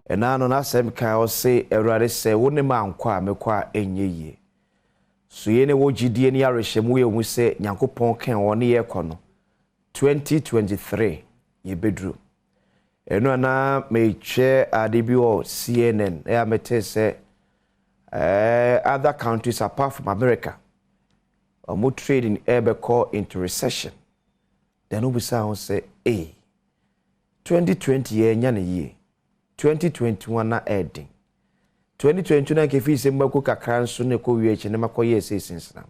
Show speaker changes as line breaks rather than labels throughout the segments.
ena no na sem kan o se Ewurade se wo ne ma nkwa mekwa enye yie so ye ne wo gidie ni arehemu ye hu se Nyankopɔn kan wo ne ye kɔ no 2023 ye bedru eno na me che adebi o CNN e mete se other countries apart from America more trading ebe call into recession then obisa won say 2020 ye nya ne ye 2021 na ending 2022 na ke fi se mbako kakra nso ne ko wie ne makoye esinsina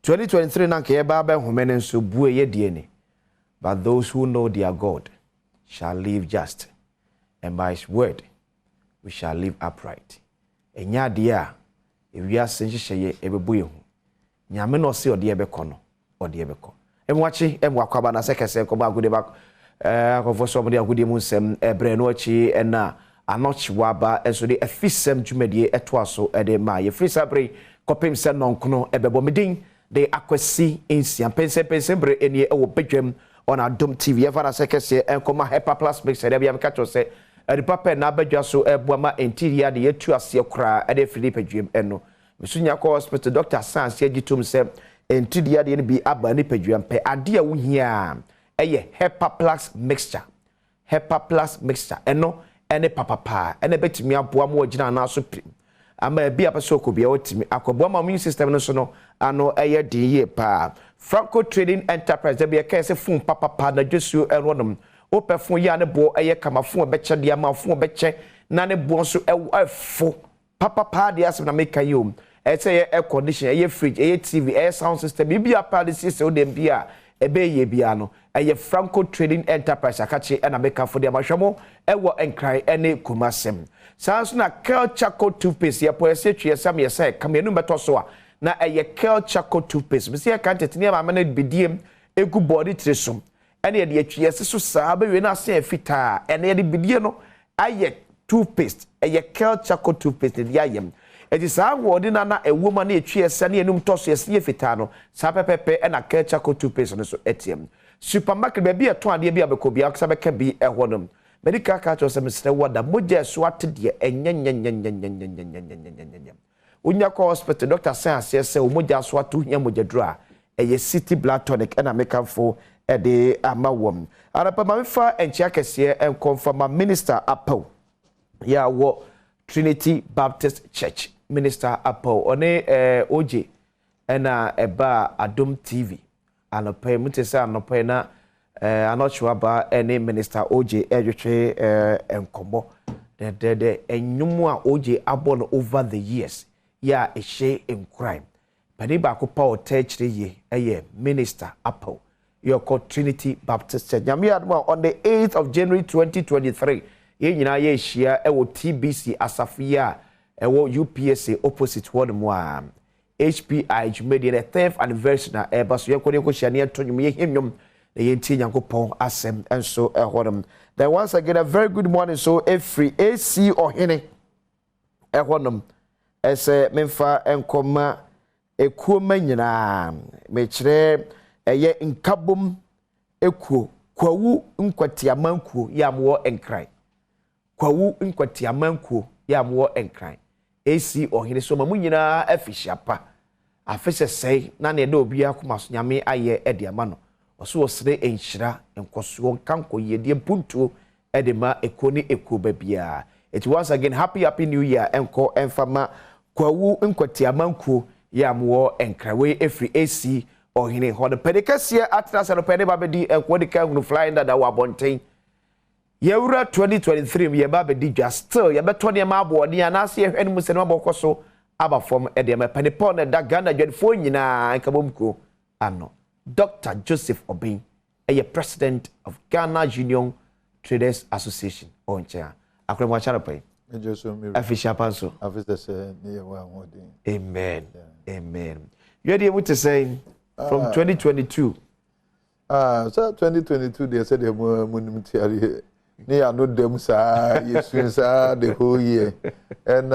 2023 na ke ba ba home ne nso bue ye die ne but those who know their God shall live just and by his word we shall live upright enya de a ewia senhye ebebu yehu nyame no se ode ebekɔ no ode ebekɔ emwachi emwakwaba na sekese ko ba gude ba akofo so mo agudie mu nsem ebre no achi ena anochiwa ba enso de afisem dwumadie etoaso ede ma ye free sabre kopem se nonkono ebebo medin de akwasi ensia Mpensenpensemu eni ewo Badwam on Adom TV ever na sekese enkoma Hyper Plus mix ede bia meka to se ede papa na Badwa so ebuama interior de yetu ase kra ede Philip Badwam eno misunya ko hospital doctor Sanse agitum se interior de bi aba ni Badwam pe ade a wo hia eye Hyper Plus mixture eno ene papapa ene betimi aboa mo agina na so prim ama bia peso ko bia otimi akoboa ma immune system no so no ano eye din ye pa Franco Trading Enterprise bia ka se fun papapa na dwesuo enronom opefun ya ne bo eye kamafun beche dia ma fun beche na ne bo so efo papapa dia se na make you say air condition eye fridge eye TV air sound system bia pa de se o dem bia ebe ye bia no eye Franco Trading Enterprise akachi na make for dia mahwemo ewo enkran ene kumasem sanso na Kel Charcoal toothpaste ye po ese twie sam ye say kamenu beto so a na eye Kel Charcoal toothpaste me say kan tetene ma na bidiem egu body tresum ene ye de twie ese so saa be we na se afita ene ye de bidie no aye toothpaste eye Kel Charcoal toothpaste de ayem edi saa wodi na ewo ma na etwie ese na enum to so ese ye fita no saa pepepe na Kel Charcoal toothpaste no so etiem supermarket be eto ade bia be ko bia aksa be ka bi ehonum medical card was Mr. Wada moja so atde enya unya ko hospital doctor say say o moja so atu hia moja dro a eye city blood tonic na make for e de amawom arapa ma fa enchia kese en confirm minister Apo ya wo Trinity Baptist Church minister Apo one oje na eba Adom TV anope mutesa anope na anochwa ba ene minister OJ edwetwe enkomo de enyumu a OJ abon over the years ya ehye in crime pani ba ko pa otechire ye eye minister Apple your called Trinity Baptist Church nyame admo on the 8th of January 2023 ye nyina ye hia ewo TBC asafia ewo UPSA opposite one mo HPI Jumedi the 10th anniversary na ebaso ye ko hia ne tonwum ye himnwum yenti Nyankopon asem enso ehonum. Then once again a very good morning so every AC ohene ehonum ese memfa enkoma ekuoma nyina mekire eye nkabom ekuo kwawu nkwatiamankuo ya mo enkran kwawu nkwatiamankuo ya mo enkran AC ohene so mamu nyina afishiapa afese sei na ne de obi akoma so nyame aye ediama no oso osre enhira enkoso kanko yedie puntuo edema ekoni ekoba bia it once again happy new year enko enfama kwawu nkwatiamankuo ya mo enkrawe every AC ohene hode pedikasia atrasa no pede babedi enko de kan flying that wa bonten yewura 2023 ye babedi dwa still ye beto ne ma abode anase ye hwene musene mabokoso aba form edema pedipon da Ghana dwadfo nyina enkabomko ano Dr. Joseph Obeng, a president of Ghana Union Traders Association. Oncha. Akwem wa chana pay. Afisha panso. Amen. Amen. You are able to say from 2022.
So 2022 they said they munimtiari. They are not them sa the whole year. And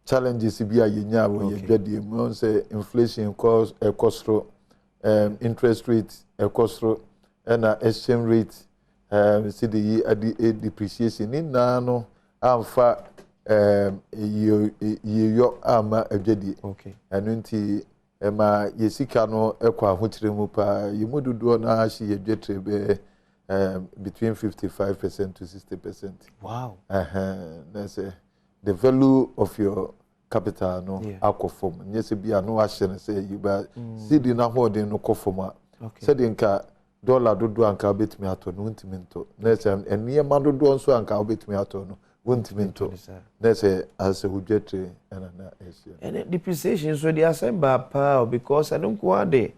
challenges be a yenya when you get the say inflation cause a cost interest rate a cost and exchange rate see the depreciation in no amfa yo ama adwadi
okay
anu nti ema yesika no ekwa ahotire mu pa yemududo na ahye yedwetre be between 55% to 60%.
Wow.
That's the value of your capital no akofom nyese bia no ahye ne say you ba cedi na holding no kofoma said nka dollar dodo anka betimi ato no ntimi nto na say eniyema dodo nso anka betimi ato no won't minto. That's as a hujete and and
depreciation so the assemble power because I don't want the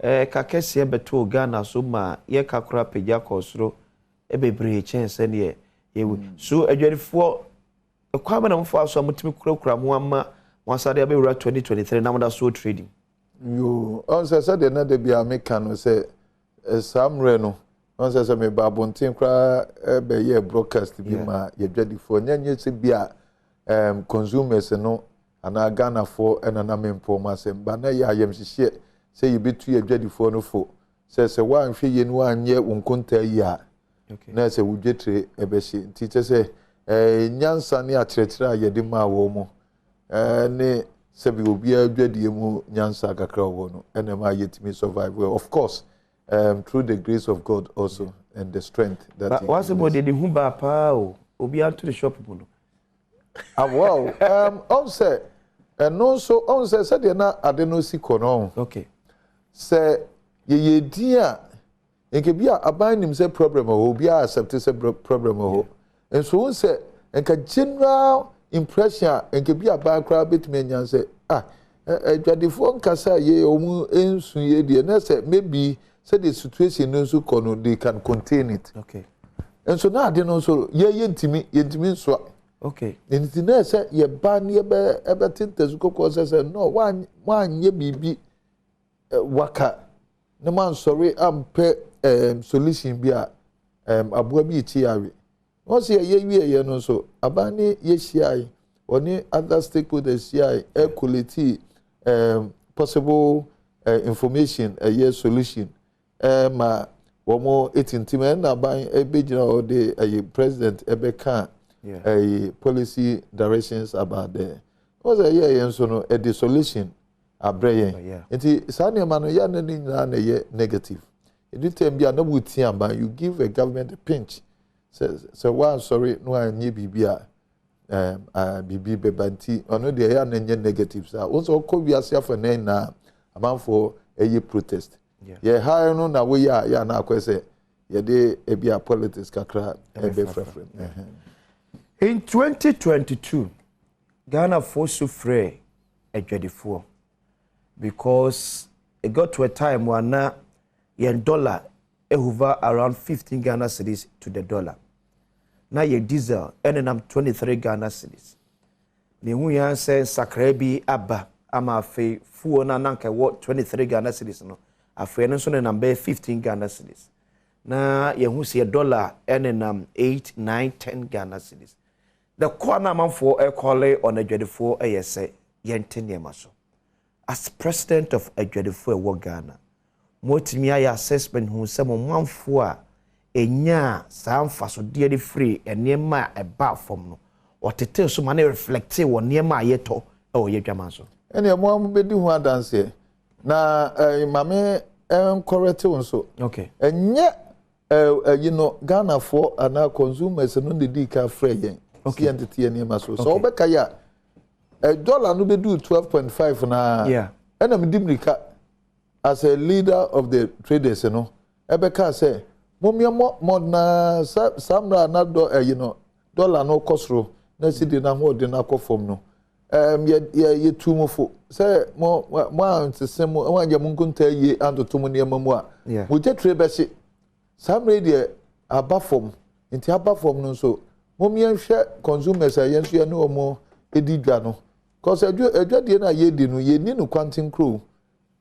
kakesi beto Ghana so ma ye kakra peja kosro e bebre chance ne ye so adwarifo kwaba na mfo aso amutimi kurakura mo ama wasade abewura 2023 na moda so trading
you on say the na de bia meka no say samre no on say me babontin kra be ye broadcast bi ma ye dwadifo nyanye se bia consumers no ana Ghana for na mempo ma se ba na ya yem hihye say you betu ye dwadifo no fo say wan hwe ye no anye wonkonta yi a na say wudwetre ebehye nti say nyansa ne akyerɛkyerɛ a yɛde ma wo mo ne sɛbi obi adwadie mu nyansa kakra wo no ene ma yetimi survive well of course through the grace of God also and the strength that
what's about the hu ba pa o obi anto the shop mu no
wow on say no so on say said na ade no si kono
okay
say ye din a nke bia aban nim say problem o obi accept say problem o and so we say enka general impression enke bi aba kra betime nyan say adwadifo nkasa ye omu ensu ye de na say maybe say the situation no so kono they can contain it
okay
and so na ade no so ye yentimi so
okay
enti na say ye ba ne ebe tintesu kokko say no wan ye bibi waka na man sorry ampe solution bi a aboa bi chi yawe once ye no so abani ye shai oni other stakeholders shai quality possible information a solution ma womo etintima na ban ebegina o the president ebeka policy directions about there was a year so no the solution abreye enti sane ma no ya na ni na ye negative editem bia na buti amba you give a government a pinch so one sorry no anye bibia bibi bebanti ono de ya na nye negatives a also ko wiase afa na amanfo eye protest ye high no na we ya na akwese ye de ebia politics kakra ebe frefrem
in 2022 Ghana force free adwadifo because it got to a time when na yen dollar hover around 15 Ghana cedis to the dollar. Na ye diesel enenam 23 Ghana cedis. Ne hu yan say sakrabi aba ama afi fuo na nanka what 23 Ghana cedis no. Afi no so ne number 15 Ghana cedis. Na ye hu say dollar enenam 8, 9, 10 Ghana cedis. The corner man for a call on a adwadifo say yentene maso. As president of adwadifo Ghana, motimi aye assessment hu se mo manfo a enya samfa so de free enema eba fom no otete so ma na reflect wo niema ayeto e wo yedwama so
ene mo am bedi hu adanse na mame correct nso
okay
enye you know Ghana for ana consumers no de di ka free yen okay entity niema so so obeka ya dollar no be do 12.5 na
yeah
ena midimrika as a leader of the traders no ebeka say mo na samra na do you know dollar no kosro na sidi na ho de na kofom no ye tumofo say mo antse mo wanje mo nkunta ye antotom ne mamu a mo jetre be se samra de abafom nti abafom no so mo mienhwe consumers ayenso ye no omo edidwa no cause adwade na ye di no ye ni no quantum crew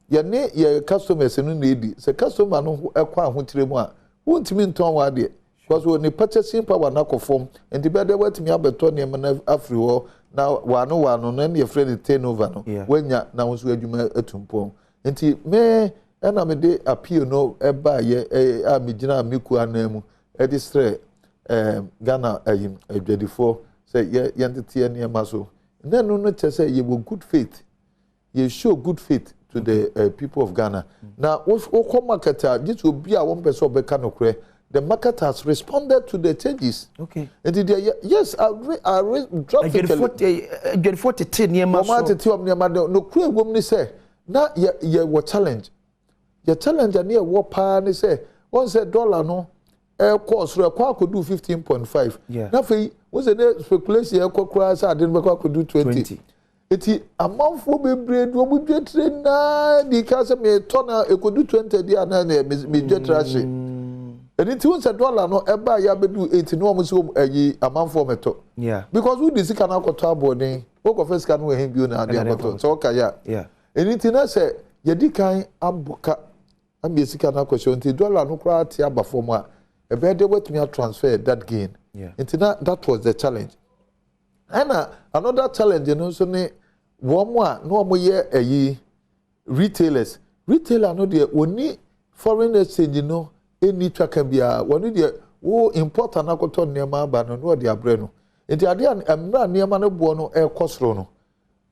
ye ne ye customers no na edi se customer no ekwa ahotire mu a wontimi nton wa de because when the purchasing power na kofom enti be de watimi abeto ne na afri ho na wano na ne friend turnover no wanya na wonso adwuma atumpo enti me na me de appeal no eba ye a me gina meku anamu edistre Ghana adwadifo say yentete niema so then no say you will good faith you show good faith to the people of Ghana. Now wo marketer this will be a one person obeka nokre the market has responded to the changes.
Okay.
And yes, I dropped
it. 40 niema
so. No kure woman say na ye wo challenge. Your challenge and war pa ni say one say dollar no cost re kwa could do 15.5.
Yeah.
Na fe was the speculation e kokra say ade no could do 20. Eti amount for be bread wo bu dwetre na di ka say me tona e could do 20 dia na me dwetre. Eti won say dollar no e ba ya be do 80 no mo so ayi amount for meto.
Yeah.
Because we dis can akoto abodin wo ko first can we him bi na ade akoto so ka ya.
Yeah.
Eti na say yedi kan abuka am yesika na question nti dollar no kra tia ba form a e be dey wet me transfer that gain.
Yeah.
Nti that was the challenge. And another challenge you know so ne wo mo a no mo ye ayi retailers retailer no dey oni foreign exchange no any track bia woni dey wo import na koto niema ba no dey abre no nti ade amra niema no bo no e kosoro no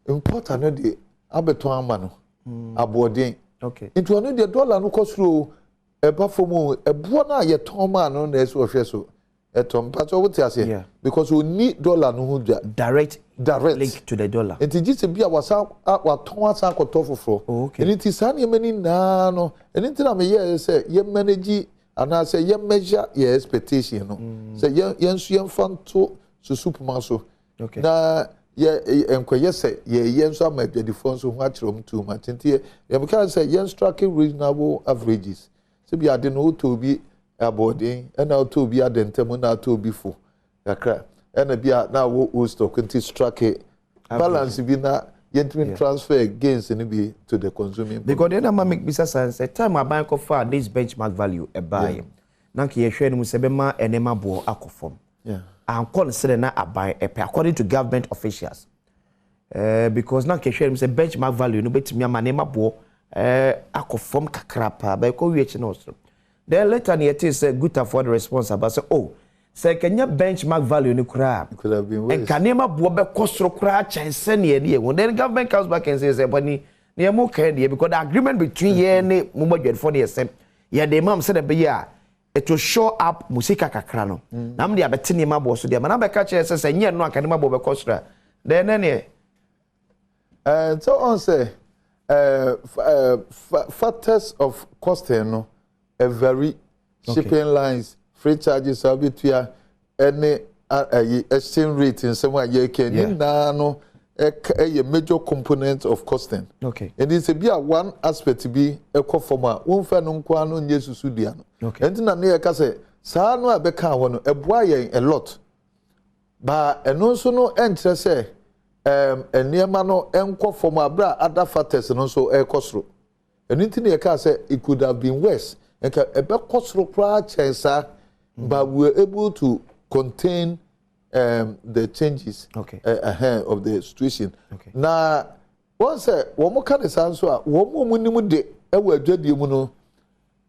import na dey abeton ama no abodin.
Okay.
Into one the dollar no kosoro e ba fomu e bo na ye ton ma no na eso hwe so e ton pa so what ase because we need dollar no hu
direct link to the dollar.
Enti gisi bia wasa wa ton asa akoto foforo.
Okay.
Enti sa ne mani na no enti na me ye say ye manage ana say ye measure your expectation no. Say ye nsu ye fanto so superman so.
Okay.
Na ye enkoye say ye nso amadwadifo nso ho akyerem too much nti ye can say ye striking reasonable averages so bi ade no to bi abodin na to bi adentem na to bi fo yakra na bi na wo stock nti strike balance bi na yentimi transfer gains ni bi to the consuming
because then am make business sense time aban ko for this benchmark value e buy na ke ye hwe no se be ma enema bo akofom.
Yeah.
And consider na abai according to government officials. Because now keshe say benchmark value no betimi amanema bo akofom kakrapa ba ko wiech no so. Then later it is good for the responsible say oh say kenya benchmark value ni kura
could have been worse.
And kanema bo be kosoro kura chense ne ye when then government comes back and says bani ne mo kan dey because the agreement between ye ne mo madwed for the same ye dey mam say the be ya it will show up musika kakra no na me dey abetene ma bo so dey na be ka che say nye no akane ma bo be kosra then ne
so on say factors of costing no a very shipping lines free charges abitua any exchange rate in some way you can na no a major component of costing.
Okay.
And it's a be a one aspect to be a conforma one fan on quano yesu sudiano.
Okay.
And na near case sa no abeka one a boy a lot but and also no enter say a near mano enco from a bra other factors and also a costro. And into the case it could have been worse and a back costro cra but we were able to contain the changes ahead of the situation.
Okay.
Na once one more kind of answer, one more minimum day, I will judge you no.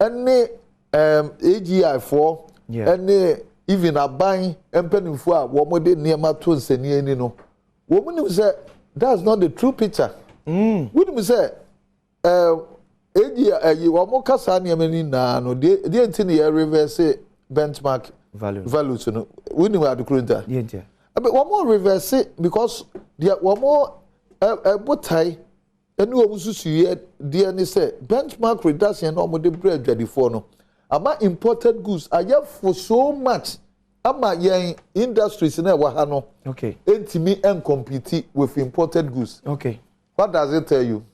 Any AGI4, any even a buying and penny for one more day near my twins and near no. Woman who said that's not the true picture. Wouldn't we say AGI you one more casania menina no the entire reverse benchmark value so no we know how to create that but one more reverse it because there one more botai and we also see DNA say benchmark reduction no more the bread ready for no ama imported goods I have for so much ama yen industries na wa ha no
okay
entimi and compete with imported goods.
Okay,
what does it tell you?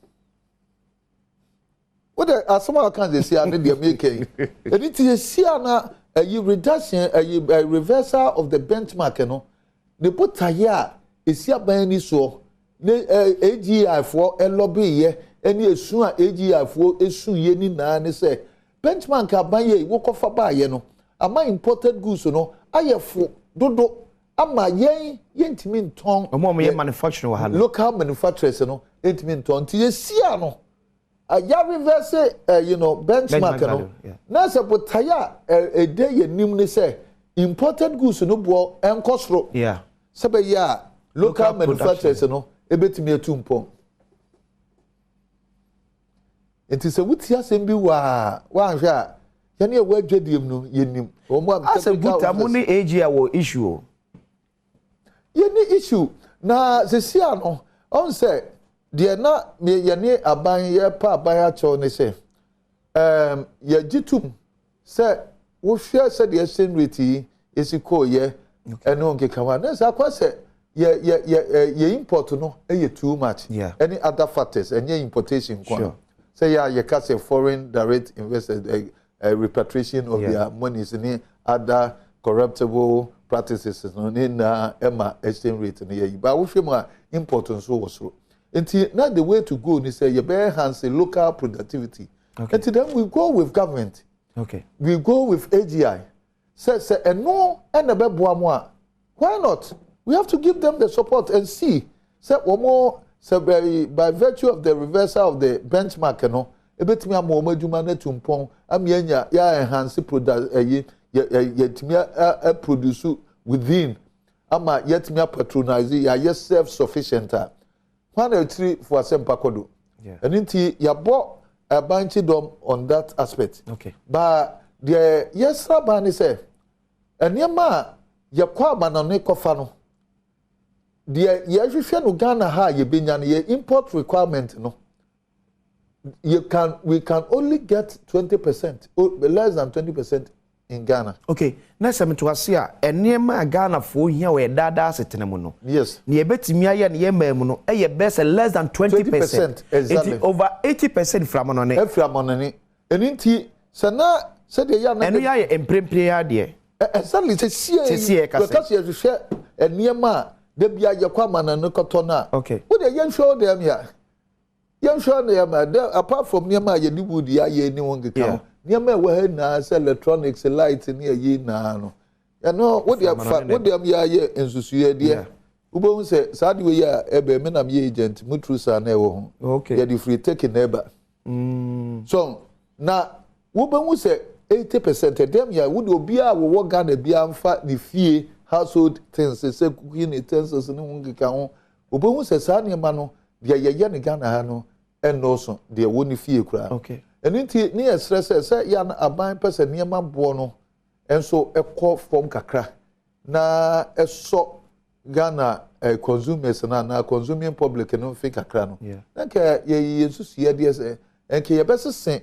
What the asoma can they see and they making and it is see na a reduction, a reversal of the benchmark, you know. The put here is here by any so. AGI for a lobby ye, any soon AGI for a soon ye na and say benchmark a buy ye, walk off a buy, you know. Am I imported goods, you know? I have for dodo. Am I yent mean tongue?
A more manufacturer,
local manufacturers, you know, it mean tongue. Tia no. ya reverse benchmark no na se botaya a day ye nim ne say imported goods no bo enkosro
yeah
sebe ya local manufacturers no ebetimi atumpom enti se wuti asem bi wa anhwe a ya ne wa dwadiem no yenim omo am
ase buta mo ne age wo issue
ye ni issue na se sia no on say de na me ye ne aban ye pa aban a cho ne se ye gitum se wo hwe se de exchange rate esiko ye eno nkekawa na se akwa se ye import no e too much any other factors any importation kwa sure. Say you can say foreign direct investors repatriation of their monies in other corruptible practices no in Emma exchange rate in here but we feel important so was so until now the way to go ni say you bear hands local productivity and then we go with government we go with AGI say no and why not we have to give them the support and see say one more so by virtue of the reversal of the benchmark no ebetimi amoma djuma na tumpon amianya ya enhance product yetimi produce within ama yetimi patronize ya self sufficient one three for sempa kodo and nti ya bo abanchi dom on that aspect but the yes rabani say eniema ya kwa manane kofa no the yehwehwe no Ghana ha ye benya no ye import requirement no we can only get 20% or less than 20% in Ghana.
Okay, na se metwase a enema Ghana fo hia we dada asetene mu no.
Yes.
Ne ebetimi aye ne yema mu no eye best less than 20%.
Exactly.
Over 80% from no ne.
Eframonone. Eninti se na se de ya na
enu ya ye emprempre ya de.
Exactly se sie because you share enema de bia ye kwa mana no koto na.
Okay.
Wo de yen show dem ya. Yen show dem apart from niema ye di wood ya ye ni won keka. Niema we ha na se electronics light ni ye na no. Ya no wo de am ya ye ensusuye de. Ubo se saadi we ya ebe me na me agent mutrusa na e wo ho.
Okay.
Ya di free take neighbor. So na wo be hu se 80% dem ya wo de obi a wo Ghana bia mfa ni fie household things say cooking utensils ni ngika ho obohu se sa ne ma no de ye ne Ghana ha no enoso de wo ni fie kura
okay
eninti ni stress say ya na aban person ne ma bo no enso ekọ from kakra na eso Ghana consumers na consuming public no fi kakra no nka ye susu ye de say enke ye besese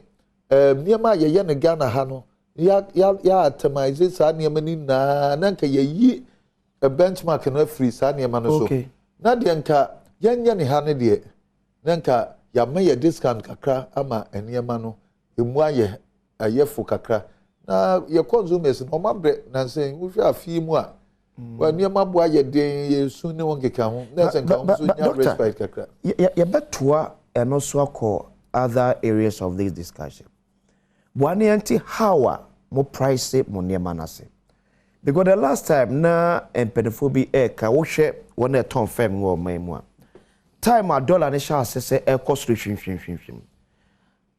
ne ma ye ne Ghana ha no ya atemize sa niema ni na nka yi a benchmark no free sa niema no so na de nka yanya ne ha ne de nka ya ma ye discount kakra ama eniema no emu aye fu kakra na ye consumers no mabre na say wo hwa afi mu a wa niema bo aye den ye su ne won keka ho na say nka so nya respect kakra
ye betua eno so akọ other areas of this discussion one anti how mo price mo niema na se because the last time na empedophobi ka wo hwe won na ton fam wo man mu a time a dollar ne sha asese e cost hwim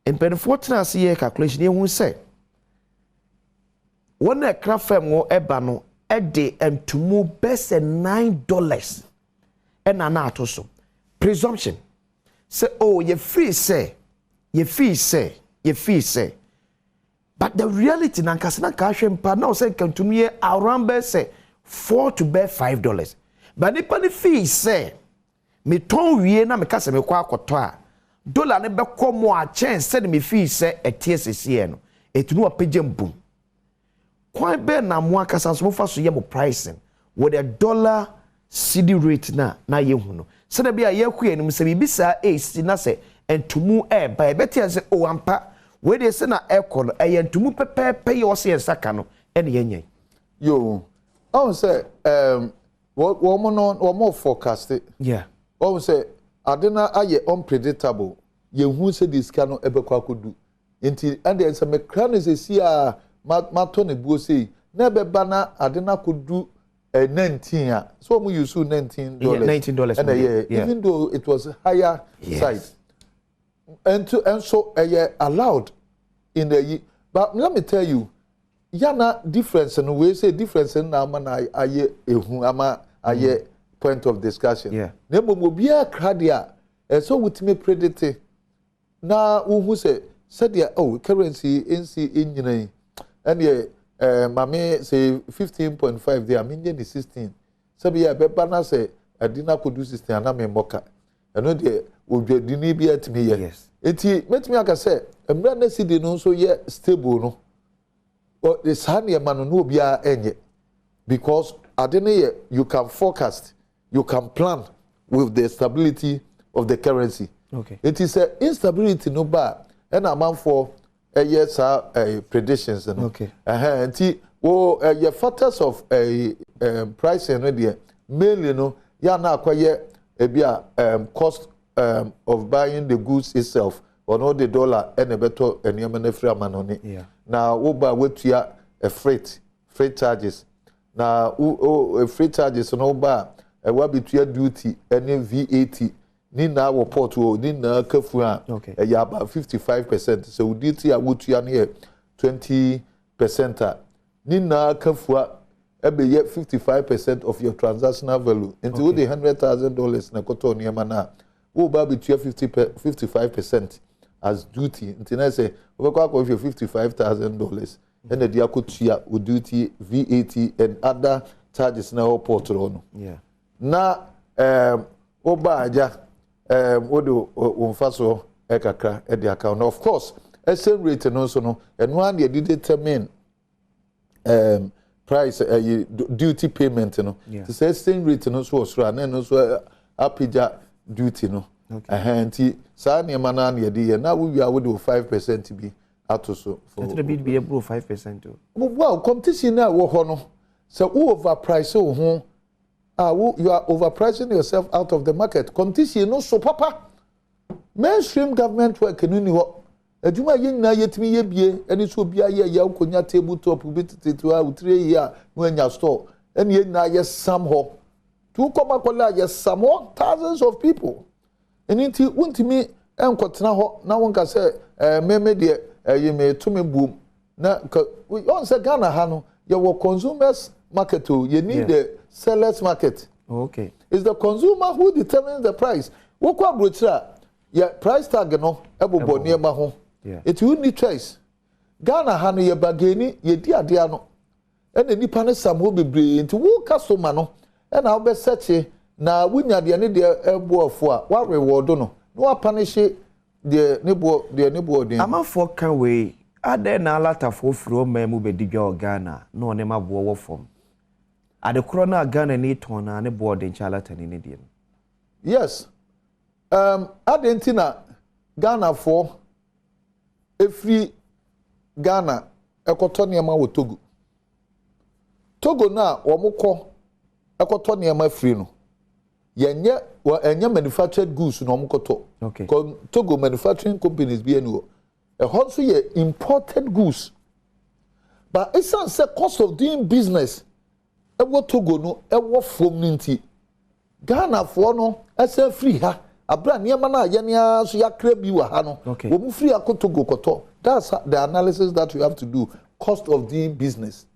empedopho tena se ye calculation ye hu se won na kra fam wo eba no e de entumu best $9 e na atoso presumption say oh ye free say but the reality nankasana ka hwempa na o say kantumie around be say $4 to $5 but nipa ne fee say me ton wie na me ka se me kwa akoto a dollar ne be komo a chance me fee say etiesese no etunu opagem boom kwan be na mo akasa so fa so ye mo pricing with a dollar cedi rate na ye hu no se na bia ye kue nim se bibisa si na se entumu ba betia se o ampa we dey say na ekol entumu pepepe ye o se ensaka no ene yenyen
yo I say wo mo forecast it I say adena aye unpredictable ye hu se diska no ebekwa akodu enti and then say me kra no se si a mato ne buo sei na beba na adena kodu 19 a so we use $19
$19
and even though it was higher side and so allowed in the but let me tell you yana difference and we say difference na ama aye ehu ama aye point of discussion na mo bia kradia so wutime predict na who say said oh currency nc enyina and mame say 15.5 there mean the 16 sabi ya be bana say adina kodu 16 ana me moka eno de odwadini bi atime ye enti metimi aka say emra na sidi no so ye stable no or the sane man no bia enye because adene you can forecast, you can plan with the stability of the currency.
Okay.
It is a instability no ba and amount for a yes predictions no.
Okay.
Enti your factors of pricing no there mainly no ya na akwaye ebia cost of buying the goods itself or no the dollar and a better enema na free amanone.
Yeah.
Na wo ba wetua freight charges na freight charges no ba wa betua duty any VAT ni na wo port wo ni na kafu a ya ba 55%, so duty a wotua na 20% ni na kafu a ebe ye 55% of your transactional value into wo the $100,000 na koto niema na wo ba betua 55% as duty until I say over for $55,000 and the diakotua with duty VAT and other charges na port no na oba aja wodo umfaso ekakra e the account of course exchange rate no so no and one dey determine price duty payment no to say exchange rate no so osura na no so apija duty no nti saa ne mana na ye na we are with 5% be atoso for
it be able 5% too.
Well, competition na wo ho no so who overprice ho you are overpricing yourself out of the market. Competition no so papa mainstream government work no ni ho adwuma yin na yetimi ye bie eni so bia ye ya ukonya tabletop bi tetetu a utire ya no anya store eni ye na ye sam ho tu koma kola ye sam ho thousands of people. Enti untimi enkotena ho na wonka se meme de you me to me boom na we on say Ghana ha no your consumers market you need the sellers market.
Okay.
It's the consumer who determines the price. Wo kwa brochira your price tag no ebobo niema ho. It you need choice. Ghana ha no ye bageni ye di ade ano. Ene nipa ne sam ho bebre nti wo customer no e na wo be search na wunya de ne de eboafo a wa reward no wa punish de nebo de
amafo kan we ade na alatafo furo memu be digwa Ghana no ne mabo wo fom ade kro na Ghana ni ton na ne board in chalata ni ne de.
Yes, adentina Ghana for every Ghana ekoto niema wo Togo na wo mukọ ekoto niema free no yenye enye manufactured goods no mkoto.
Okay.
Togo manufacturing companies bi enu e also ye imported goods, but it's a cost of doing business e wo Togo no e wo from nti Ghana for no ese free ha abra niema na ye ne so ya kra bi wa ha no wo mu free akotogo koto. That's the analysis that you have to do, cost of doing business.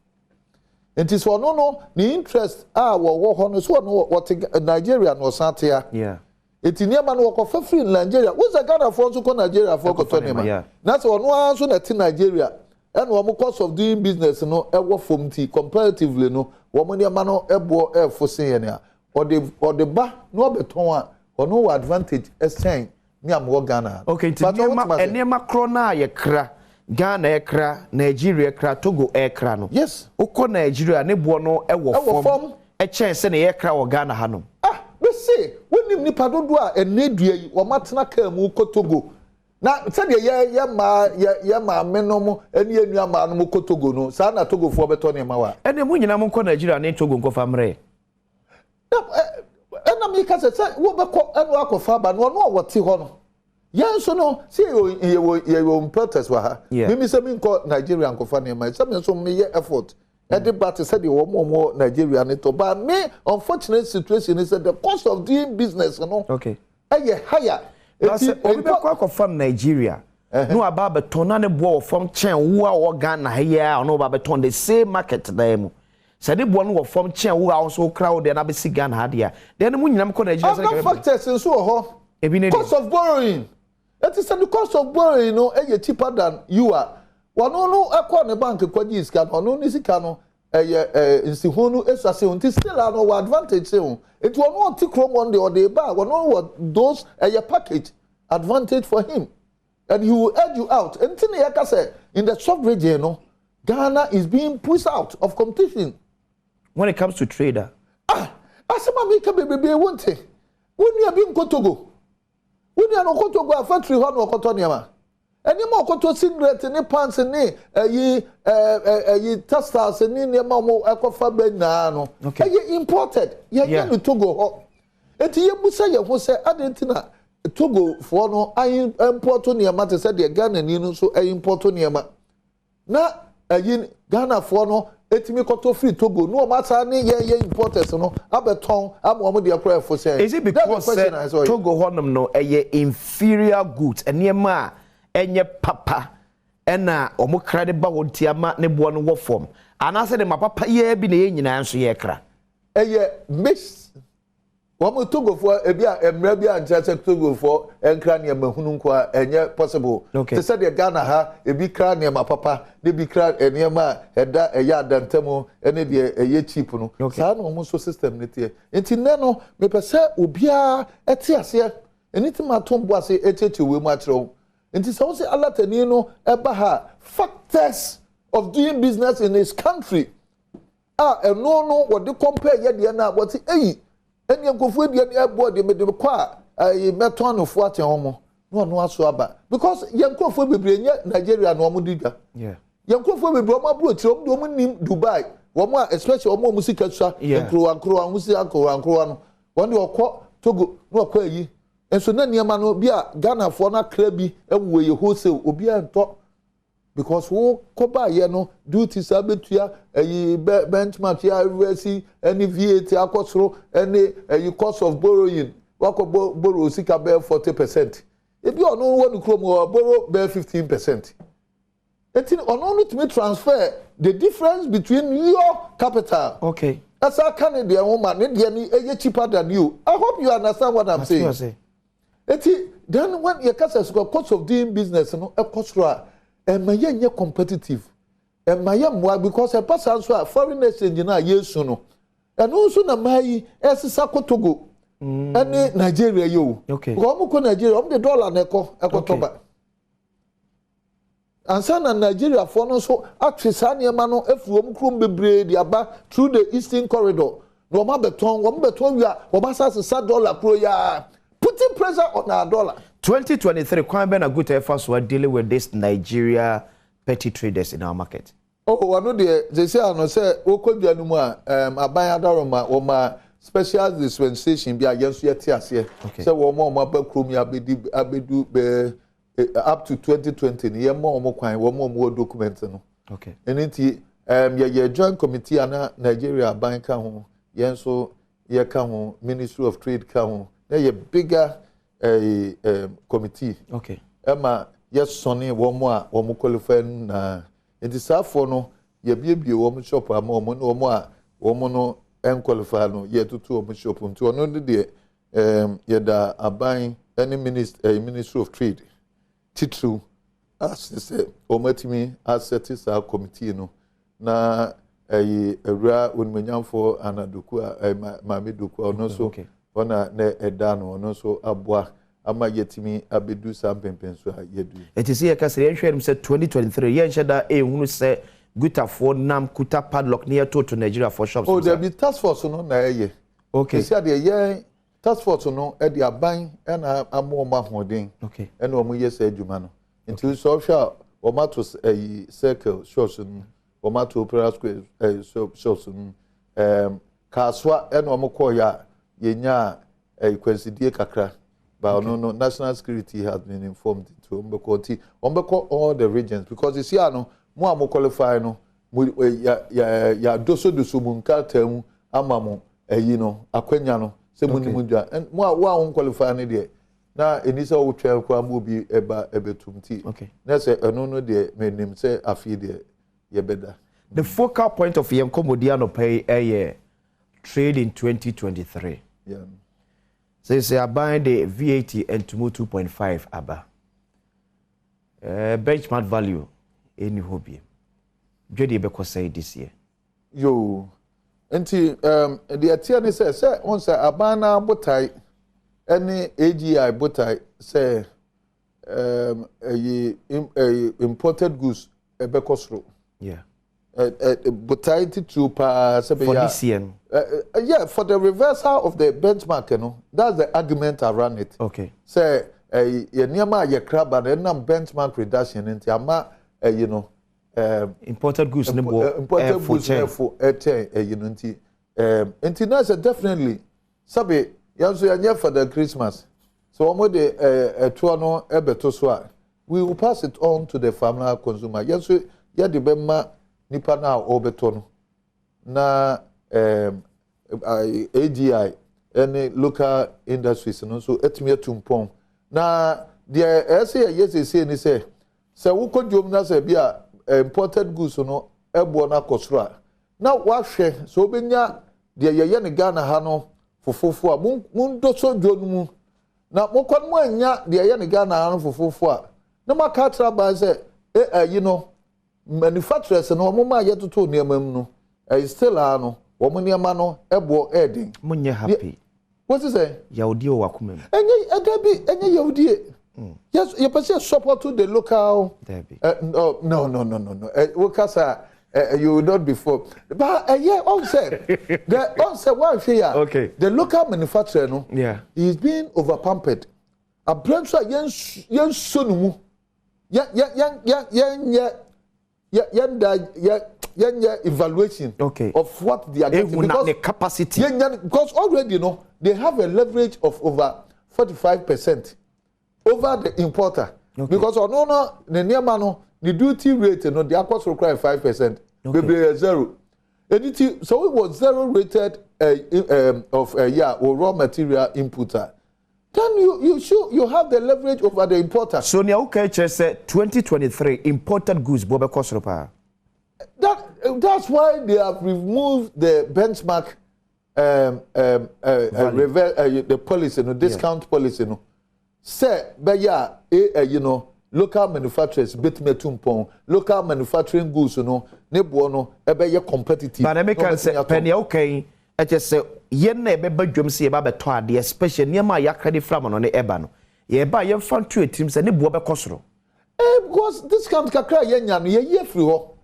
It is for no the interest wo ho no so no what Nigeria no satia.
Yeah.
It in Yemen work for free in Nigeria. What's the Ghana for to Nigeria for Kotonema? That's one so that in Nigeria. And one cost of doing business no e work from tea comparatively no woman mano ebo e for saying or the ba no beton or no advantage exchange me am Ghana.
Okay, enema krona ye kra Ghana ekra, Nigeria ekra, Togo ekra no.
Yes.
Oko Nigeria ne bo no ewo form. E chance na ye ekra wo Ghana ha no.
We say when ni padodo a enedua yi wo matena ka mu ko Togo. Na se de ye ma menom eni enua ma no ko Togo no. Sa na Togo fo beto ne ma wa.
Ene mu nyina mo ko Nigeria ne Togo nko famre.
Na me ka se wo be ko enu akofa ba no no wo ti ho no. Yes so no see you protest wa ha. Me say me nko Nigeria nkofa ne ma. Say me so me ye effort. The party said you want more Nigeria to but me unfortunate situation is that the cost of doing business, you know,
okay,
higher.
obi be kwa from Nigeria no aba beton na ne bo from chen wo a wo Ghana here no ba beton the same market there said the one wo from chen wo also crowd there na be si Ghana ha there then mu nyinam ko Nigeria
say factors in so ho cost of borrowing that is the cost of borrowing no cheaper than you are one no akwa ne bank kwaji iska no ni sika no insihonu esase until still no advantage say it will not take from one day or day back one no those package advantage for him and he will edge you out until yaka say in the soft region no Ghana is being pushed out of competition
when it comes to trader
asema me ka bebe wonte woni abi nkotogo woni an okotogo a factory ho no okoto niama eni ma okoto cigarette ni pants ni yi textiles ni niama mo ekofa ba na no yi imported ye ni Togo ho eti ye busa ye ho se adentina Togo for no I import niama te se de Ghana ni no so import niama na Ghana for no etimi koto free Togo no matter ni ye importers no abeton am de akra for say
is it because Togo honum no inferior goods eniema enye papa ena omo krade ba wontiama ne bo no wo form anase de mapapa ye bi na ye nyina nso ye kra
mix womo Togo for ebi a emra bi an chese Togo for enkra ne mahunu kwa enye possible to say the Ghana ha ebi kra ne mapapa de bi kra enema eda eya adantamo ene de eye cheap no sa no mo so system ne tie enti ne no me pese obia ete ase anything atombo ase echeche we mu akere enti so say alatani no eba ha factors of doing business in his country no what they compare ye de na what eni enkofu de na ebo de me de kwa meto anofo ate homo no aso aba because ye enkofu bebre nye Nigeria no omo dida ye enkofu bebre omo abro ti omo nim Dubai womo especially omo musika tsa nkro musi akro no won de okọ Togo no okọ yi enso na niam no bia Ghana fo na kra bi ewo ye wholesale obi ento because wo koba ye no duty sabetua benchmark ya resi any VAT akosoro any cost of borrowing wako borrow sika be 40% ebi ono wonu krom borrow be 15%. Etin ono no to transfer the difference between your capital.
Okay.
As a Canadian woman, ne cheaper than you. I hope you understand what I'm saying. Then when your cost of doing business no ekosoro and my ye competitive and my because a person so foreign exchange na yesu no and also na mai esisa Togo any Nigeria yo
okay
ko mo Nigeria the dollar na ekotoba ansa na Nigeria for no so atwesa ne ma no afuom krom bebre di aba through the eastern corridor no ma beton wi a wo ba sa dollar pro ya putting pressure on our dollar.
2023, quite been a good effort so dealing with this Nigeria petty traders in our market.
Oh, I know they say I know say okobia no mu a aban adaroma o ma special dispensation bi against yet ase. Say wo mo abakrom ya abedu be up to 2020 ye mo kwan wo mo document no.
Okay.
Enti ye joint committee ana Nigeria aban ka ho ye nso ye ka ho Ministry of Trade ka ho. Ye bigger committee.
Okay.
Emma yes sonny one more qualify na enti safo no ye biebie wo mo shop ama omo no omo no qualify no ye tutu omo shop nti ono de ye da aban any Ministry of Trade titru as say omatimi asset sa committee no na ewra onmanyamfo anadoku maame doku ono so ona na edano ono so aboa ama yetimi abedu sampempenso a yedu
etisi ye kasere enhwem se 2023 ye nhyeda ehunu se gutafo nam kuta padlock near to Nigeria for shops.
Oh, there be task force no na ye
okay
you see the ye task force no e de aban e na amo hoden
okay
e na omo ye se adwuma no until social omato circle shops no omato opera square shops no kaswa e na omo koya yenya consider kakra but no national security has been informed to ombeko all the regions because you see no mo am qualify no ya doso munka temu amamo no akwanya no se munimudwa and mo wa qualify ne de na enisa wo twa kwa mo bi eba ebetumti
okay
na se eno no de menim se afi de ye beda.
The focal point of your Comodiano pay a year trade in 2023.
Yeah.
So you say I buy the VAT and to move 2.5 aba. Benchmark value any hobby. Jody Beko say this year.
Yo. Enti the atiani say on say abana botai any AGI botai say imported goods ebekosro.
Yeah.
Botai to pa
for this year.
Yeah, for the reversal of the benchmark, you know, that's the argument around it.
Okay.
Say ye niama ye crab and then benchmark reduction into ama you know
imported goods
imported goods for you know nti na say definitely sabe yanso yanya for the Christmas so omo de to no ebeto so a we will pass it on to the final consumer yanso ya de be ma nipa na obeto no na AGI any local industries no so etime tumpon na the yes say ni say wo kodwom na say bia imported goods no ebo na kosro na wahwe so obenya de yeye ne Ghana ha no fofofo a mun do so dwonu mu na mokon mu anya de yeye ne Ghana ha no fofofo a na maka tra ba say you know manufacturers no mo ma yetoto niamam no still no wo mo niama no ebo edin
munye happy.
What is it?
Yaudi o wakumem.
Enye yaudi. Yes, you person support to the local. No. Wokasa you will not before. But yeah, on said one here.
Okay.
The local manufacturer no.
Yeah.
He is being overpampered. A brand so yen sonumu. Yen evaluation of what they are getting
because the capacity.
Because already, you know, they have a leverage of over 45% over the importer. Because the near man, the duty rate, you know, the cost require 5%. Maybe zero. So it was zero rated of or raw material importer. Then you have the leverage over the importer.
So now okay, said 2023 imported goods bobe kosropa.
That's why they have removed the benchmark the policy, no discount policy, no. Say, but yeah, you know, local manufacturers bit me tumpon, local manufacturing goods, you know, nebuono, ebe competitive.
But I make say penny okay. I just say yen na ebe badwam se eba beto ade especially niam ya credit from no eba no. Ye ba ye fan two teams ne bo be kosoro.
Because discount kakra yen nya no ye free ho.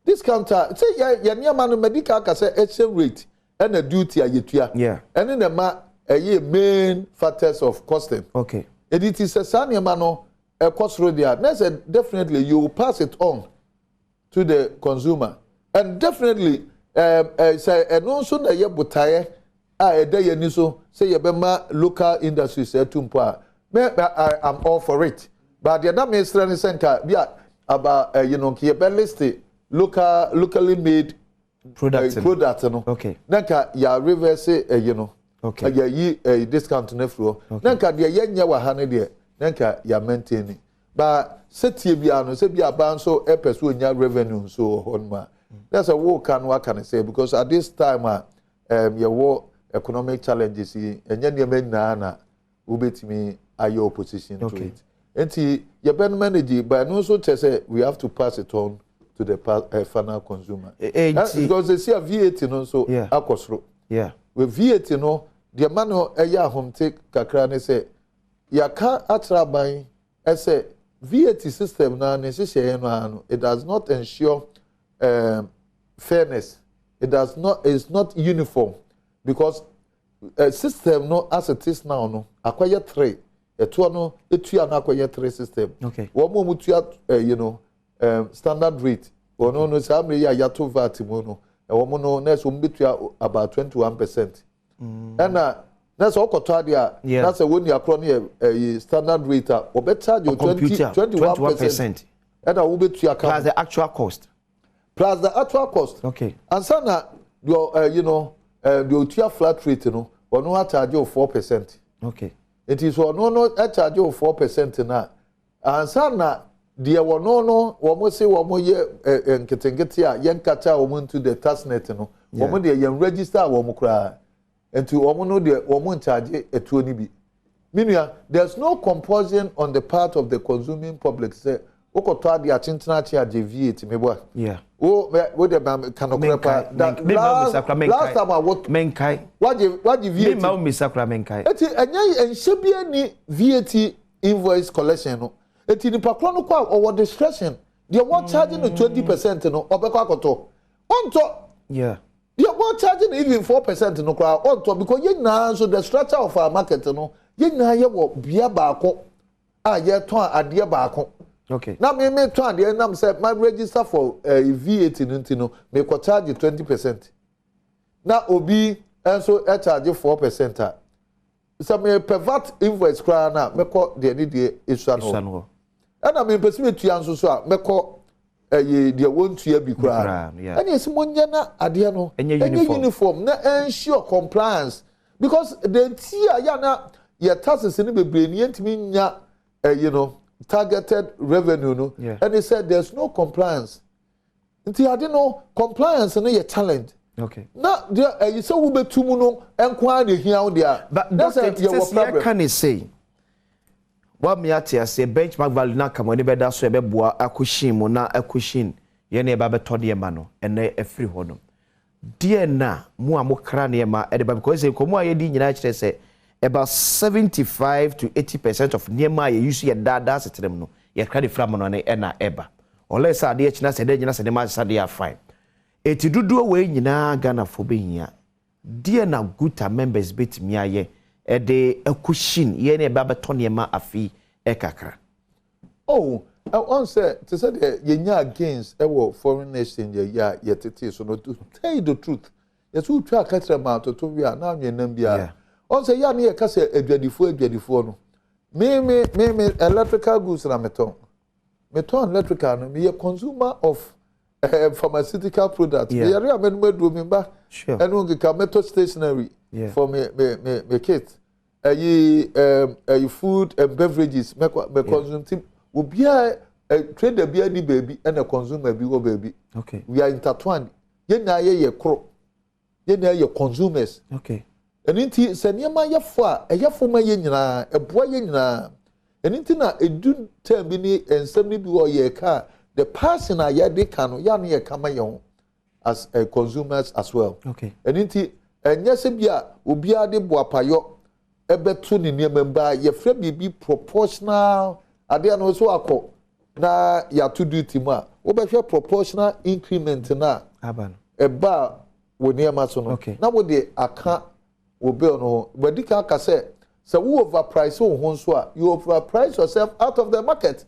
Discounter say ya niam no medical ka say exchange rate and a duty a yetua.
Yeah.
And then the main factors of costing.
Okay.
It is a saniam no a cost road there. Definitely you will pass it on to the consumer. And definitely say and also na ye botaye a day ni so say ye bema local industries tumpo I'm all for it. But the other minister ni center bia about you know ki be list locally made products no.
Okay.
Nanka ya reverse you know.
Okay.
Ya yi discount na fro. Nanka de ye nya wa ha ne de nanka ya maintain. But setie bia no se bia ban so person nya revenue so honma. That's a what can I say because at this time your war economic challenges enya niam na ubetimi ayo opposition to it. Enti your ben manage but no so say we have to pass it on to the final consumer. Because they see a VAT no so akosro.
Yeah.
With VAT no the man no eya home take kakra ne say ya ka atraban say VAT system na ne hye no it does not ensure fairness. It's not uniform because a system no as it is now no acquire 3 eto no etua na acquire 3 system.
Okay.
Wo mo mutua you know standard rate ono no say amre ya to VAT mo no wo mo no na so mbetua about 21%. And na so okoto ade a na say woni akro no standard rate a wo be charge 21%. And wo betua
plus the actual cost.
Plus the actual cost.
Okay.
And sana your you know the otua flat rate no ono charge you 4%.
Okay.
It is no charge of 4% na. And sana deɛ wɔno no wɔn say wɔn yɛ nketenkete a yɛn kata wɔn to the tax net no wɔn deɛ yɛn register wɔn koraa nti wɔn no deɛ wɔn charge etuo ni bi minua there's no compulsion on the part of the consuming public say okoto ade achintena achi age VAT mebo
yeah
wo de kanokora pa last time I what
menkai
what VAT
me ma mi sakra menkai
eti enya enhye bia ni VAT invoice collection no eti ni pakro no kwa over discretion they want charging no 20% no obekọ akoto onto
yeah
they want charging even 4% no kwa onto because you na so the structure of our market no you na ye wo bia baako a ye ton ade baako.
Okay.
Now me to and the end say my register for VAT no me ko charge 20%. Now obi enso e charge 4%. So me pervert invoice kra na me ko de ni de esuan ho. And I mean person tu anso so a me ko de won tua bi kra. And yes monye na ade no enye uniform na ensure compliance because the tia ya na your taxes ni bebre ni entimi nya you know targeted revenue no and he said there's no compliance until I didn't know compliance and your talent
okay
now there you say we be tumu no enko an here there
but that's your problem can he say what me atia say benchmark value na kamoni be da so e be boa akushin mu na akushin ye na e ba beto de ma no ene efiri ho no de na mu amokra na e ma e de ba because say komu aye di nyina kire say about 75 to 80% of Niema you use your dada setem no your credit from no na eba unless ade china se de nyina se de ma se de fine eti dudu we nyina Ghana fo be hia de na guta members betimi aye e de akushin ye na eba beto Niema afi kakra
oh on say to say ye nya against foreign exchange ya tete so no to tell you the truth yes we try katra ma to we na anwenam bia on say ya ne ka say adwadifo no me electrical goods na meton electrical no me consumer of pharmaceutical products me yare amenu do me ba enu ngika metal stationery for me kit ayi food and beverages me consume team obia trader bia ni baby and a consumer bi go baby
okay
we are intertwined ye na ye kro ye na ye consumers
okay
eninti se niema yefo a eyefo ma ye nyina eboa ye nyina eninti na edu time bi ni ensem ni bi wo ye ka the person a ye de ka no ya no ye kama ye ho as consumers as well
okay
eninti enye se bia obi ade boapayo ebeto ni niema mba ye fra bibi proportional ade no so akọ na ya to duty mu a wo be hwe proportional increment na
aban
eba wo niema so no na wo de aka Obeng no badika ka say we overprice wo so a you overprice yourself out of the market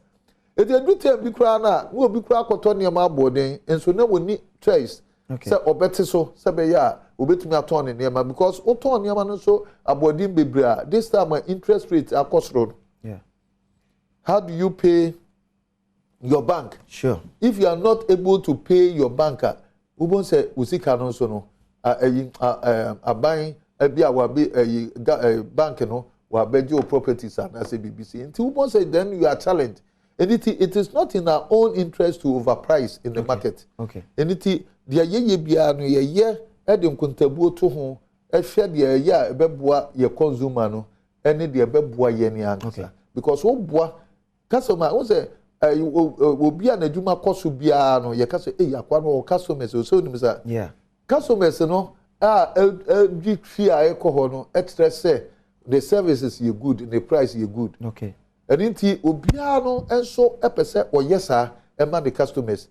it dey do time bi kra na we obi kra akoto niam aboden enso na woni choice say obete so say be ya obetumi aton niam because o ton niam no so aboden bebra this time interest rate akosro
yeah
how do you pay your bank
sure
if you are not able to pay your banker ubon say usika no so no aban ebia wa be bank no wa beji o properties and as a BBC until we say then you are challenged and it is not in our own interest to overprice in the market
okay
anything dia ye bia no ye edem kontabuo to ho ehwe dia ye ebeboa ye consumer no ene dia ebeboa ye ne ansa because wo boa customer wo say obi an adwuma koso bia no ye ka say akwa no customers so nim say
yeah
customers no no the services you good and the price you good
okay
and inti obia no enso epese oyesa ema the customers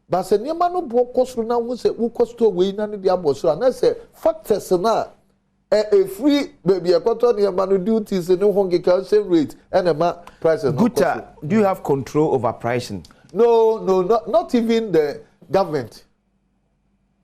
but se niam no bo koso na wo se wo kosto we na ne dia boso na se factors na free baby ekoto niam no duties no hongika same rate and ema prices no
Guta, do you have control over pricing?
No, not even the government.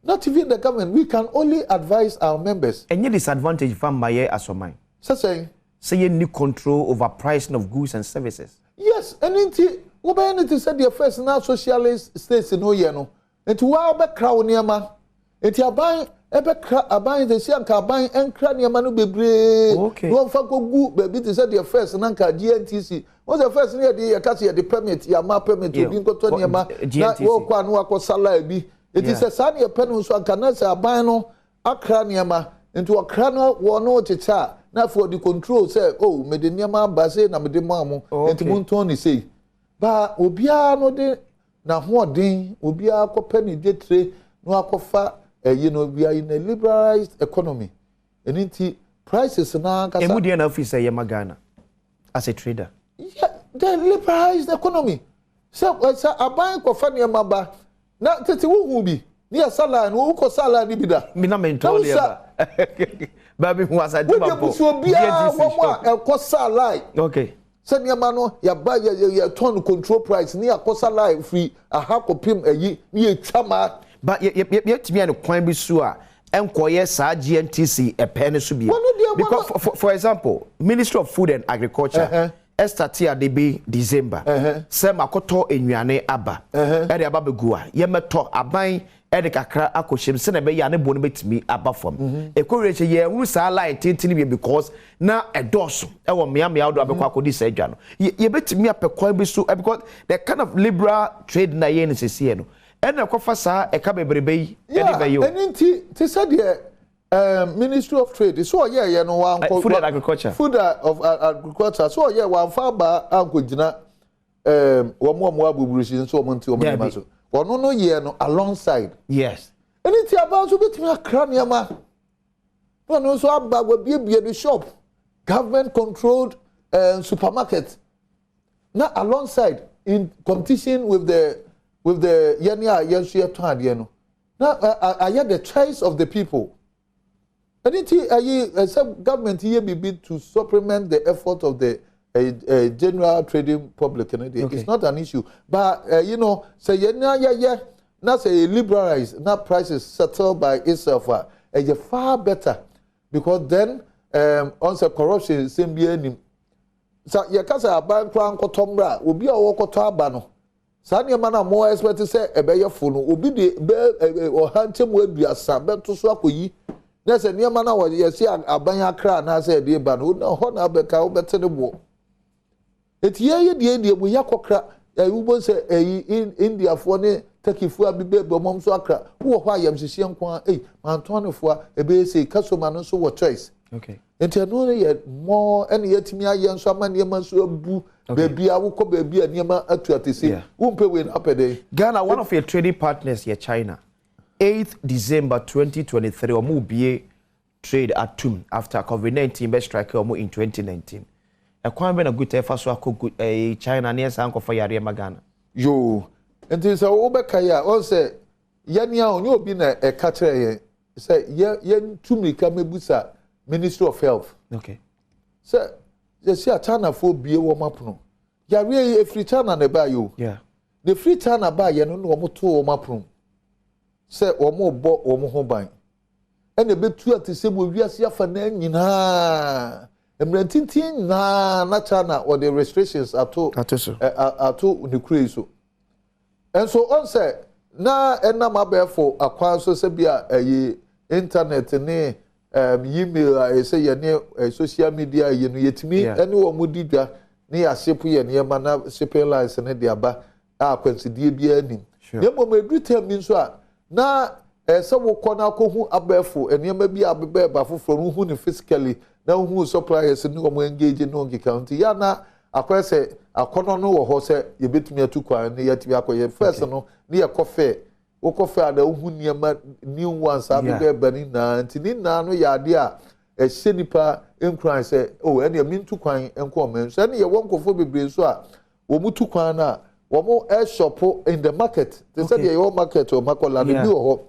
Not even the government. We can only advise our members.
Any disadvantage from my as of mine?
So saying.
Say you need control over pricing of goods and services.
Yes, and indeed, we need to say the first now socialist states in Oyeno. And to our background near ma, and you are buying ebe kra aban de si anka aban enkra niema no bebre no mfa kogu baby te say the first na nka GNTC what's the first near the kasi the permit ya ma permit obi nkoto niema na wo kwa no akosala bi eti say sa ne pe no so anka na say aban no akra niema into akra no wo no chicha na for the control say oh me de niema ba say na me de mamu enti monton ni say ba obia no de na hoden obia akopɛ ne detre no akofa you know, we are in a liberalized economy. And into prices now.
And would you know if you say Yamagana as a trader?
Yeah, the liberalized economy. So, I buy a coffee maba. Now, that's who be near Sala and who call Sala Nibida.
Minamentolia. Baby was a
Cosa
okay.
Send your man, you buy your ton control price near Cosa Life free a half of him a year near Chama.
But yet to me and Quine Bissua and Koyesa GNTC a penny should be because for example, Ministry of Food and Agriculture Estatia DB December Sem Akoto Enyane Abba Eri Abba Gua Yemeto Abain Edikakra Akoshim Senebe Yane Bonibet me Abba from a courage ye who sa lie tintin because now a dorsum ewa Miami out of Abako this ejano ye bet me up a Quine Bissu because the kind of liberal trade na yen is here. And a coffasa a cababre
yeah, and inti they said the Ministry of Trade. So yeah, you know,
food and agriculture.
Food of agriculture. So yeah, one far ba Uncle Jina one more bubushi so monti omo or no year no alongside.
Yes.
And it's about to get me a craniama. One also about will be the shop, government controlled supermarket. Not alongside in competition with the Yania Yanshia Twadiano. Now, I had the choice of the people. And it's some government here be to supplement the effort of the general trading public. Okay. It's not an issue. But, you know, say, yeah, not say liberalized, not prices settled by itself. And far better. Because then, on the corruption, same be so, you can't say a bank plan kotombra, will be a walk to Sanya mana more expect to say a bear phone obi de or handsome will be a sabbat to swap yi. That's a near mana was yes, a banya cran has a dear ban who no honor better better the war. It's ye the idea we yakokra, a woman say in India for ne take if we are be bomb swakra, who why am Sician Quan, Antonio for a base customer so what choice.
Okay.
And tell no yet more and yet me I am some man yaman so boo. Baby, I will come baby and Yama at to say, won't pay win up a day.
Ghana, one of your trading partners here, China, 8th December 2023, or more BA trade at Tum after COVID-19 best striker in 2019. A quite a good effort so I could a China near Sanko for Yari Magana.
Yo, and this Obekaya also Yania, you been a catcher, say, yen to me come busa, Ministry of Health.
Okay.
Sir. You see a China for be a warm up. Ya really a free China ne buy you.
Yeah.
The free China buy you no more two warm up room. Say or more bought or more buying. And a bit too at the same way we are see for name in ha. And renting na China or the restrictions are too the crazy. And so on say na and na my for acquire so sebia a internet ne email I say your near social media you know yetimi anyone mudi dwa ne ya ship ye ne ma na shipping license ne dia ba akwansidie bia anim ye mo medu tem nso a na se wo kona ko hu abefo enema bi abebe ba foforo hu ne physically na hu suppliers ne wo engage no account ya na akwese akono no wo ho se ye betumi atukwan ne yatimi akoye first no ne ye kofe Okofe ada uhu niema new ones abebe bani na ntini na no yade a ehye nipa enkran se oh ene mintu kwan enko men so ene ye wonkofo bebre so a wo mutu kwan na wo mo air shop in the market they said your market or makola no bi ho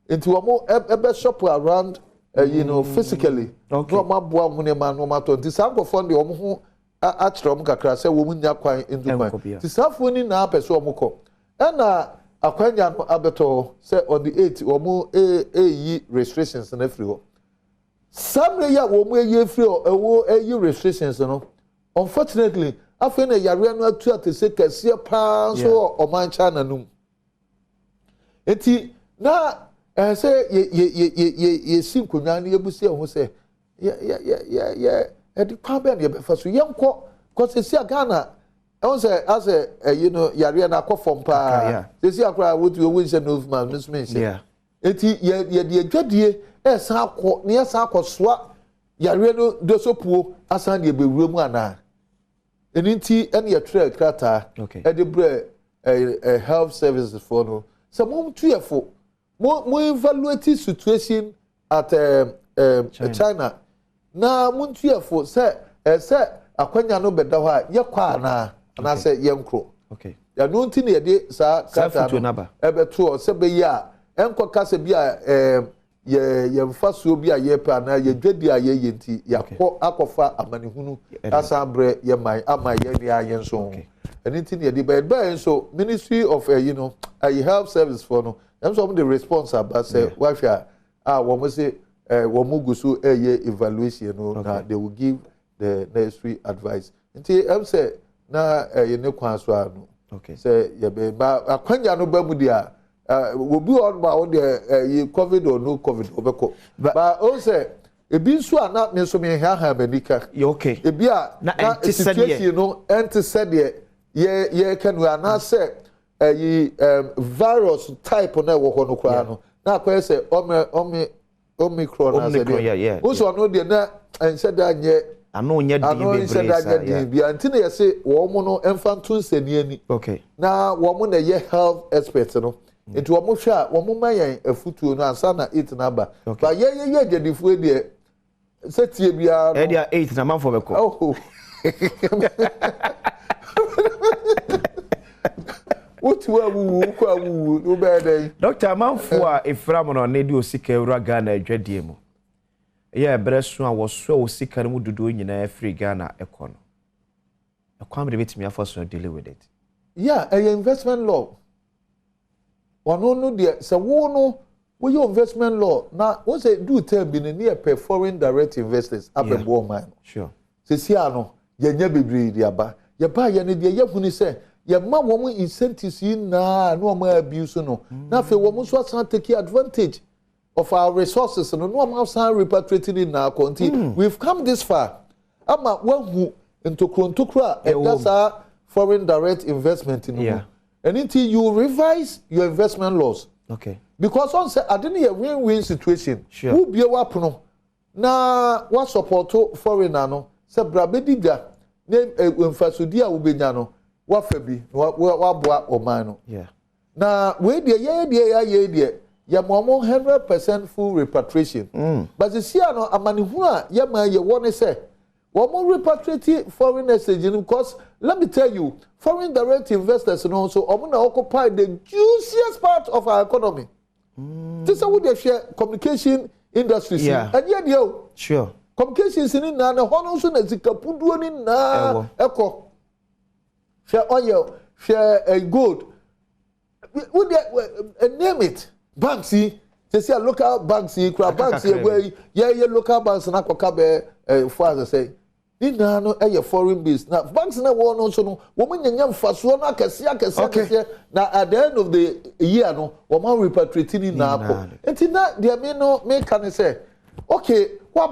enti wo mo ebe shop around you know physically no maboa mu ne ma no mato enti sankofo de wo ho a kyerɛ mo kakra se wo mu nya kwan entu kwan enti safo ni na apɛ so mo kɔ ɛna akwanya no abeto say on the 8 omo yi restrictions na free ho samre ya omo yi free o yi restrictions no unfortunately afa na yare no atu atese kase pa so o man China no enti na say ye sim kunwa na yebusi ho say edi kwambe na yebefa so yenko cause see Ghana I say as a you know yare na akofom pa see akra wotu we say no man me say yeah eti ye de adwadie san akọ na san akọsoa yare no dosopuo asan de bewura mu ana eninti ene ye tra krata e de bre health services for no so mom tuyefo mo evaluate situation at China na mo tuyefo say akwanya no beda ho a ye kwa na say ye nkro ya no nti na ye de sa krata no ebeto se be ya enko kase bi a ye mfasuo bi a ye pa na ye dwadi a ye yenti yakọ akọfa amanihunu asambre ye mai ama ye ni aye nso anything ye dey by so Ministry of you know health service for no them some the response about say wafia wo mo say wo mo gusu evaluation no na they will give the necessary advice nti em say na ye ne kwan so ano say ye be ba akwanya no ba mu dia will be on by the COVID or no COVID obeko. But also, a bin so not me so me ha benika. You okay? E bia na situation you know enter said ye can we not say virus type na wo ho no kra no. Na kwa say omicron na say. Also no dey na and said that ye ano nya di be anti na ye say wo mo no emfantu nsani ani. Okay. Na wo mo na ye health expert no. Into omo hwa omo mayan afutuo no ansa na 8 na ba ba ye jedifu e de setie bia no e dia 8 na manfo beko oh utu awu ko awu no be dey Dr. Manfo a efram no ne di osika ewura Ghana adwadie mu ye breso a wo so osika no mu dodo nyina afri Ghana ekono ekwam de betimi afoso deal with it yeah a investment law one no de se wo no we your investment law na we say do term bi near per foreign direct investors abebo man sure se si ano ye nya bebre di aba ye ba ye ne de ye huni se ye ma wo mu incentives na no ma abuse no na fe wo mu so asan take advantage of our resources no no ma san repatriating in na konti we've come this far ama wahu ntokrontokra that's our foreign direct investment no and until you revise your investment laws. Okay. Because on say I didn't a win-win situation. Sure. Who be a wapono? Na what support foreigner no? Se brabediga name infasudia ubenyano. What febi? What boa omano? Yeah. Na we de ya momo 100% full repatriation. But the siano amanihuna ya ma ye wone say. One more repatriate foreigners because let me tell you, foreign direct investors and also occupy the juiciest part of our economy. This is what they share communication industries. Yeah. And yet yo. Sure. Communications in na also na zikapudu ni na echo. Share oil, share gold. Would name it. Banks they say local banks banks where local banks na kokabe father say ina no foreign base na banks na wo no so no wo manyanya mfaso na akese na at the end of the year no wo man repatriating na akọ enti na dia me no me can say okay what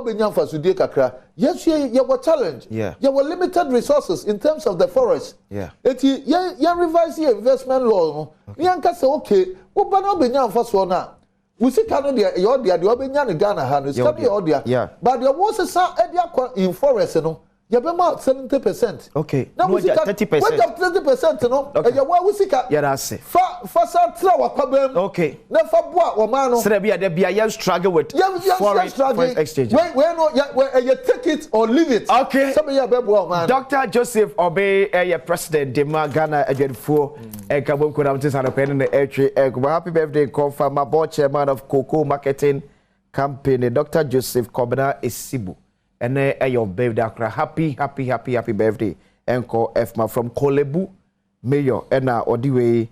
benya mfaso die kakra yes ye were challenge you were limited resources in terms of the forest enti ya revise your investment law no yanka say okay wo ba no benya mfaso na we see cano de your de obenya ne Ghana ha no ska be your de but there was a in forest no you be about 70%. Okay. Now we 30%. What up 30% no? Okay. You wa we see ka. Yeah, that's it. Fa sa tra wa kwabem. Okay. Na fa boa wo man no. Say there be a struggle with foreign exchange. When no you take it or leave it. Okay. Some ya be boa man. Dr. Joseph Obeng president de Ghana agedfo kabom ko na mtisa na pen na etwe happy birthday confirm my board chairman of Cocoa Marketing Company Dr. Joseph Kobna Esibu. And your birthday akra happy birthday enko efma from Kolebu mayor and odiwe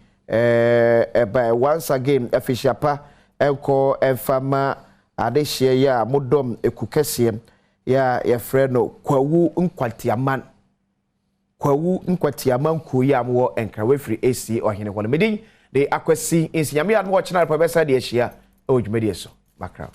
by once again efishapa enko efama adehye ya modom ekukese ya friend no kwawu nkwatiaman ko ya mo enkra we free AC ohene won medin
de akwasi insinyame ya no wo chena professor de ahia o dwumadi so makra